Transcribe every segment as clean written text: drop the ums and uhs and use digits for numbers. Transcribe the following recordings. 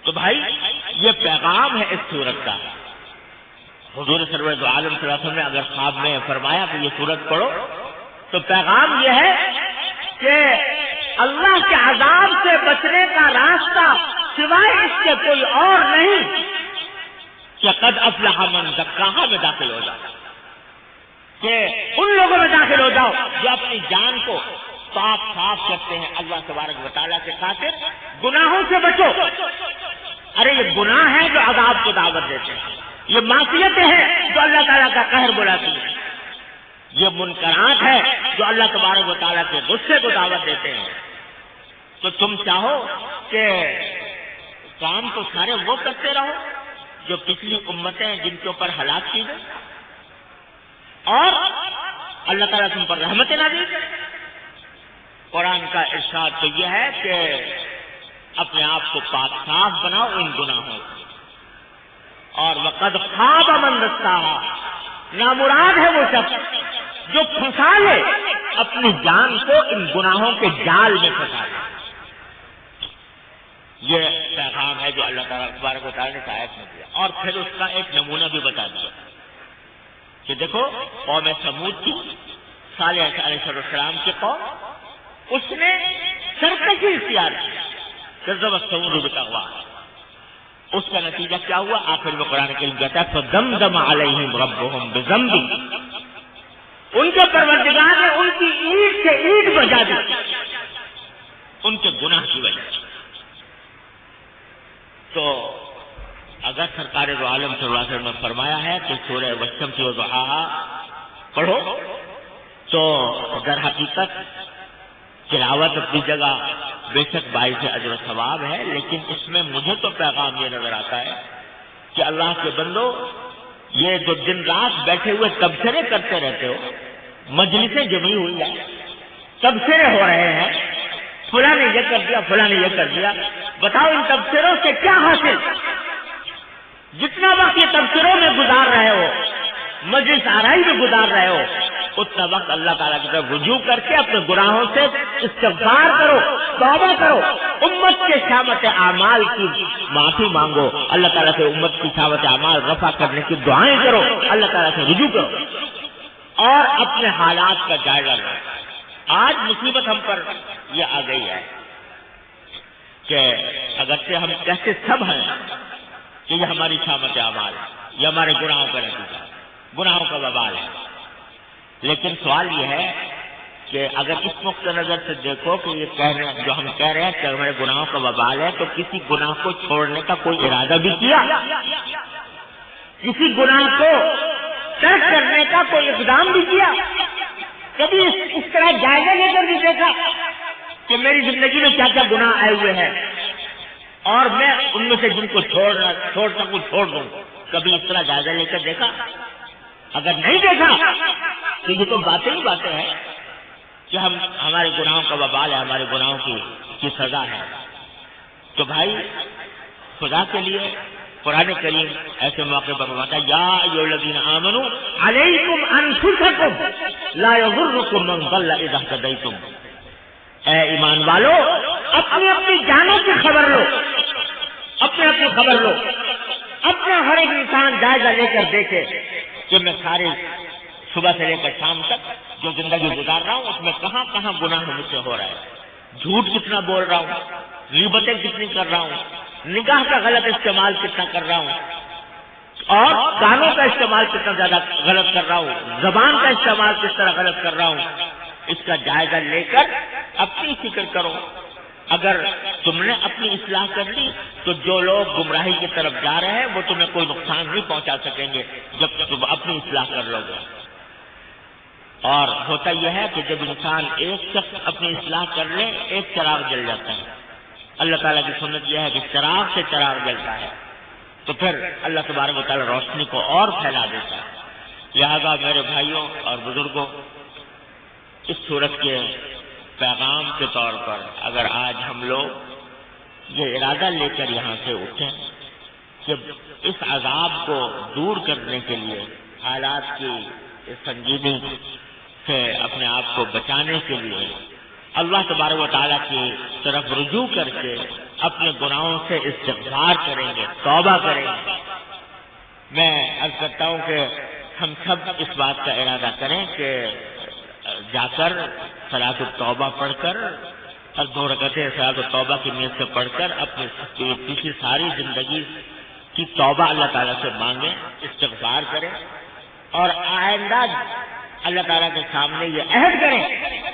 تو بھائی یہ پیغام ہے اس سورت کا. حضور سرور دو عالم صلی اللہ علیہ وسلم نے اگر خواب میں فرمایا کہ یہ سورت پڑھو تو پیغام یہ ہے کہ اللہ کے عذاب سے بچنے کا راستہ سوائے اس کے کوئی اور نہیں کہ قد افلح من زکاہا میں داخل ہو جاؤ، کہ ان لوگوں میں داخل ہو جاؤ جو اپنی جان کو پاک صاف کرتے ہیں اللہ تبارک و تعالیٰ کے خاطر. گناہوں سے بچو. ارے یہ گناہ ہے جو عذاب کو دعوت دیتے ہیں، یہ معصیتیں ہیں جو اللہ تعالیٰ کا قہر بلاتی ہیں، یہ منکرات ہے جو اللہ تبارک و تعالیٰ کے غصے کو دعوت دیتے ہیں. تو تم چاہو کہ کام تو سارے وہ کرتے رہو جو پچھلی امتیں جن کے اوپر ہلاک کی گئی اور اللہ تعالیٰ تم پر رحمتیں نازل کرے. قرآن کا ارشاد تو یہ ہے کہ اپنے آپ کو پاک صاف بناؤ ان گناہوں سے. اور وقد خاب من دساہا، نامراد ہے وہ شخص جو پھنسا لے اپنی جان کو ان گناہوں کے جال میں پھنسا لے. یہ پیغام ہے جو اللہ تعالیٰ تبارک و تعالیٰ نے آیت میں دیا. اور پھر اس کا ایک نمونہ بھی بتا دیا کہ دیکھو قوم سمود کی، صالح علیہ السلام کی قوم، اس نے سرکشی اختیار کی، کذب ثمود بالطغوا. اس کا نتیجہ کیا ہوا؟ آخر میں قرآن کریم کہتا ہے فدمدم علیہم ربہم بذنبہم، ان کے پروردگار نے ان کی اینٹ سے اینٹ بجا دی ان کے گناہ کی وجہ سے. تو اگر سرکار دو عالم صلی اللہ علیہ وسلم نے فرمایا ہے کہ سورہ والشمس وضحاہا پڑھو، تو در حقیقت تلاوت اپنی جگہ بے شک باعث اجر و ثواب ہے، لیکن اس میں مجھے تو پیغام یہ نظر آتا ہے کہ اللہ کے بندو، یہ جو دن رات بیٹھے ہوئے تبصرے کرتے رہتے ہو، مجلسیں جمی ہوئی ہیں، تبصرے ہو رہے ہیں، فلاں نے یہ کر دیا، فلاں نے یہ کر دیا، بتاؤ ان تبصروں سے کیا حاصل؟ جتنا وقت یہ تبصروں میں گزار رہے ہو، مجلس آرائی میں گزار رہے ہو، اتنا وقت اللہ تعالیٰ کی طرف رجوع کر کے اپنے گناہوں سے استغفار کرو، توبہ کرو، امت کے شامت اعمال کی معافی مانگو، اللہ تعالیٰ سے امت کی شامت اعمال رفع کرنے کی دعائیں کرو، اللہ تعالیٰ سے رجوع کرو اور اپنے حالات کا جائزہ لو. آج مصیبت ہم پر یہ آ گئی ہے کہ اگرچہ ہم کہتے سب ہیں کہ یہ ہماری شامت اعمال ہے، یہ ہمارے گناہوں کا نتیجہ ہے، گناہوں کا وبال ہے، لیکن سوال یہ ہے کہ اگر اس نقطہ نظر سے دیکھو کہ یہ جو ہم کہہ رہے ہیں کہ ہمارے گناہوں کا وبال ہے، تو کسی گناہ کو چھوڑنے کا کوئی ارادہ بھی کیا؟ کسی گناہ کو ترک کرنے کا کوئی اقدام بھی کیا؟ کبھی اس طرح جائزہ لے کر بھی دیکھا کہ میری زندگی میں کیا کیا گناہ آئے ہوئے ہیں اور میں ان میں سے جن کو چھوڑ سکوں چھوڑ دوں؟ کبھی اس طرح جائزہ لے کر دیکھا؟ اگر نہیں دیکھا تو یہ تو باتیں ہی باتیں ہیں کہ ہمارے گناہوں کا وبال ہے، ہمارے گناہوں کی سزا ہے. تو بھائی خدا کے لیے قرآن کریم ایسے موقع پر فرماتا ہے یا ایھا الذین آمنوا علیکم انفسکم لا یضرکم من ضل اذا اہتدیتم. اے ایمان والو، اپنی جانوں کی خبر لو، اپنی خبر لو. اپنا ہر ایک انسان جائزہ لے کر دیکھے کہ میں سارے صبح سے لے کر شام تک جو زندگی گزار رہا ہوں اس میں کہاں کہاں گناہ مجھ سے ہو رہا ہے، جھوٹ کتنا بول رہا ہوں، غیبتیں کتنی کر رہا ہوں، نگاہ کا غلط استعمال کتنا کر رہا ہوں، اور کانوں کا استعمال کتنا زیادہ غلط کر رہا ہوں، زبان کا استعمال کس طرح غلط کر رہا ہوں. اس کا جائزہ لے کر اپنی فکر کرو. اگر تم نے اپنی اصلاح کر لی تو جو لوگ گمراہی کی طرف جا رہے ہیں وہ تمہیں کوئی نقصان نہیں پہنچا سکیں گے جب تم اپنی اصلاح کر لو گے. اور ہوتا یہ ہے کہ جب انسان ایک شخص اپنی اصلاح کر لے ایک چراغ جل جاتا ہے. اللہ تعالیٰ کی سنت یہ ہے کہ چراغ سے چراغ جلتا ہے تو پھر اللہ تبارک و تعالیٰ روشنی کو اور پھیلا دیتا ہے. لہذا میرے بھائیوں اور بزرگوں، اس صورت کے پیغام کے طور پر اگر آج ہم لوگ یہ ارادہ لے کر یہاں سے اٹھیں کہ اس عذاب کو دور کرنے کے لیے، حالات کی سنجیدگی سے اپنے آپ کو بچانے کے لیے اللہ تبارک و تعالیٰ کی طرف رجوع کر کے اپنے گناہوں سے استغفار کریں گے، توبہ کریں گے۔ میں عرض کرتا ہوں کہ ہم سب اس بات کا ارادہ کریں کہ جا کر صلاۃ التوبہ پڑھ کر اور 2 رکعتیں صلاۃ التوبہ کی نیت سے پڑھ کر اپنی پچھلی ساری زندگی کی توبہ اللہ تعالیٰ سے مانگیں، استغفار کریں، اور آئندہ اللہ تعالیٰ کے سامنے یہ عہد کریں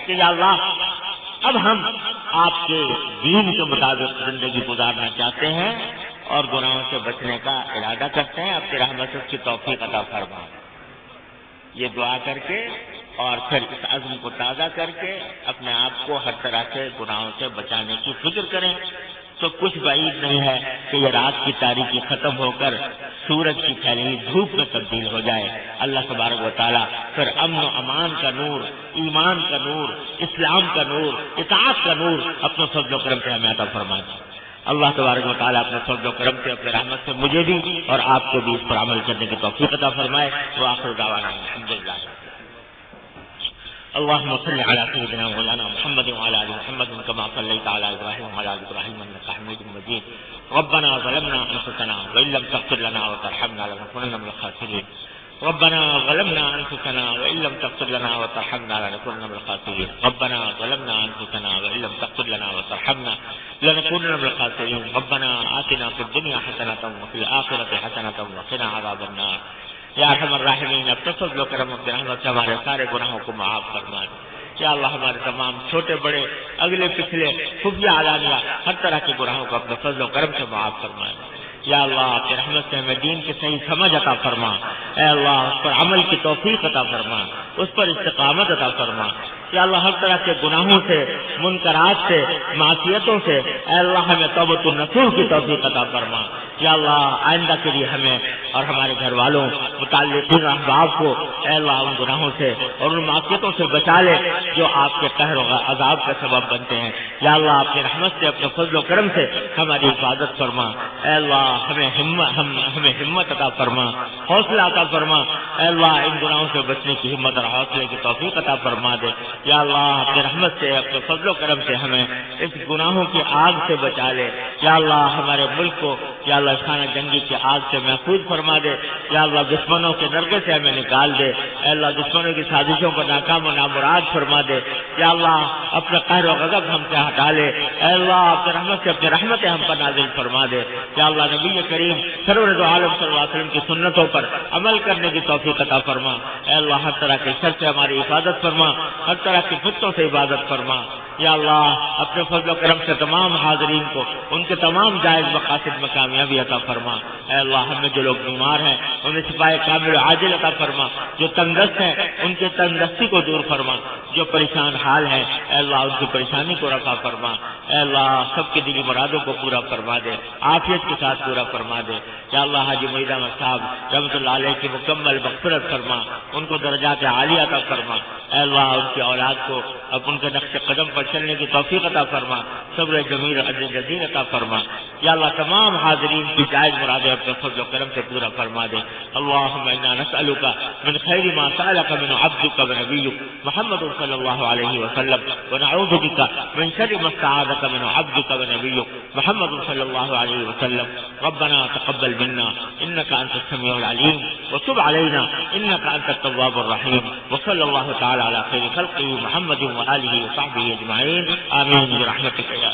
کہ یا اللہ اب ہم آپ کے دین کے مطابق زندگی گزارنا چاہتے ہیں اور گناہوں سے بچنے کا ارادہ کرتے ہیں، اپنی رحمت سے اس کی توفیق عطا فرما۔ یہ دعا کر کے اور پھر اس عزم کو تازہ کر کے اپنے آپ کو ہر طرح سے گناہوں سے بچانے کی فکر کریں تو کچھ بعید نہیں ہے کہ یہ رات کی تاریکی ختم ہو کر سورج کی پھیلی ہوئی دھوپ میں تبدیل ہو جائے۔ اللہ تبارک و تعالیٰ پھر امن و امان کا نور، ایمان کا نور، اسلام کا نور، اطاعت کا نور اپنے فضل و کرم سے ہمیں عطا فرما دے۔ اللہ تبارک و تعالیٰ اپنے فضل و کرم سے، اپنے رحمت سے مجھے بھی اور آپ کو بھی اس پر عمل کرنے کی توفیق عطا فرمائے۔ وآخر دعوانا الحمدللہ۔ اللهم صل على سيدنا مولانا محمد وعلى ال محمد كما صليت على ابراهيم وعلى ال ابراهيم انك حميد مجيد. ربنا ظلمنا انفسنا وان لم تغفر لنا وترحمنا لنكونن من الخاسرين. ربنا ظلمنا انفسنا وان لم تغفر لنا وترحمنا لنكونن من الخاسرين. ربنا ظلمنا انفسنا وان لم تغفر لنا وترحمنا لنكونن من الخاسرين. ربنا آتنا في الدنيا حسنة وفي الآخرة حسنة وقنا عذاب النار. یا ارحم الراحمین، اپنے فضل و کرم اپنے رحمت سے ہمارے سارے گناہوں کو معاف فرما دے۔ یا اللہ ہمارے تمام چھوٹے بڑے اگلے پچھلے خفیہ علانیہ ہر طرح کے گناہوں کو اپنے فضل و کرم سے معاف فرما دے۔ یا اللہ اپنے رحمت سے ہمیں دین کی صحیح سمجھ عطا فرما۔ اے اللہ اس پر عمل کی توفیق عطا فرما، اس پر استقامت عطا فرما۔ یا اللہ ہر طرح کے گناہوں سے، منکرات سے، معصیتوں سے اے اللہ ہمیں توبۃ النصوح کی توفیق عطا فرما۔ یا اللہ آئندہ کے لیے ہمیں اور ہمارے گھر والوں، متعلقین احباب کو اے اللہ ان گناہوں سے اور ان معصیتوں سے بچا لے جو آپ کے قہر و عذاب کا سبب بنتے ہیں۔ یا اللہ اپنی رحمت سے، اپنے فضل و کرم سے ہماری حفاظت فرما۔ اے اللہ ہمیں ہمت عطا فرما، حوصلہ عطا فرما۔ اے اللہ ان گناہوں سے بچنے کی ہمت اور حوصلے کی توفیق عطا فرما دے۔ یا اللہ اپنی رحمت سے، اپنے فضل و کرم سے ہمیں اس گناہوں کی آگ سے بچا لے۔ یا اللہ ہمارے ملک کو یا اللہ خانہ جنگی کی آگ سے محفوظ فرما دے۔ یا اللہ دشمنوں کے نرغے سے ہمیں نکال دے۔ اے اللہ دشمنوں کی سازشوں کو ناکام و نامراد فرما دے۔ یا اللہ اپنے قہر و غضب ہم سے ہٹا لے۔ اے اللہ اپنے رحمت سے اپنے رحمتیں ہم پر نازل فرما دے۔ یا اللہ نبی کریم سرور دو عالم صلی اللہ علیہ وسلم کی سنتوں پر عمل کرنے کی توفیق عطا فرما۔ اے اللہ ہر طرح کے شر سے ہماری حفاظت فرما، ہر طرح کی فتنوں سے عبادت فرما۔ یا اللہ اپنے فضل و کرم سے تمام حاضرین کو ان کے تمام جائز مقاصد میں کامیابی عطا فرما۔ اے اللہ ہم میں جو لوگ بیمار ہیں انہیں شفائے کامل عاجل عطا فرما، جو تندرست ہیں ان کے تندرستی کو دور فرما، جو پریشان حال ہیں اے اللہ ان کی پریشانی کو رفع فرما۔ اے اللہ سب کے دلی مرادوں کو پورا فرما دے، عافیت کے ساتھ پورا فرما دے۔ یا اللہ حاجی مرید احمد صاحب رحمۃ اللہ علیہ کی مکمل مغفرت فرما، ان کو درجات عالیہ عطا فرما۔ اے اللہ ان کی اولاد کو اب ان کے نقش قدم پر چلنے کی توفیق عطا فرما، صبر جمیل اجر جزیل عطا فرما۔ یا اللہ تمام حاضرین کی جائز مرادیں اپنے فضل و کرم سے پورا فرما دے۔ اللهم انا نسألك من خير ما سألك من عبدك ونبيك محمد صلى الله عليه وسلم، ونعوذ بك من شر ما استعاذك من عبدك ونبيك محمد صلى الله عليه وسلم۔ ربنا تقبل منا انك انت السميع العليم وتب علينا انك انت التواب الرحيم، وصلى الله تعالى على خير خلقه محمد وآله وصحبه اجمعين، آمين برحمتك يا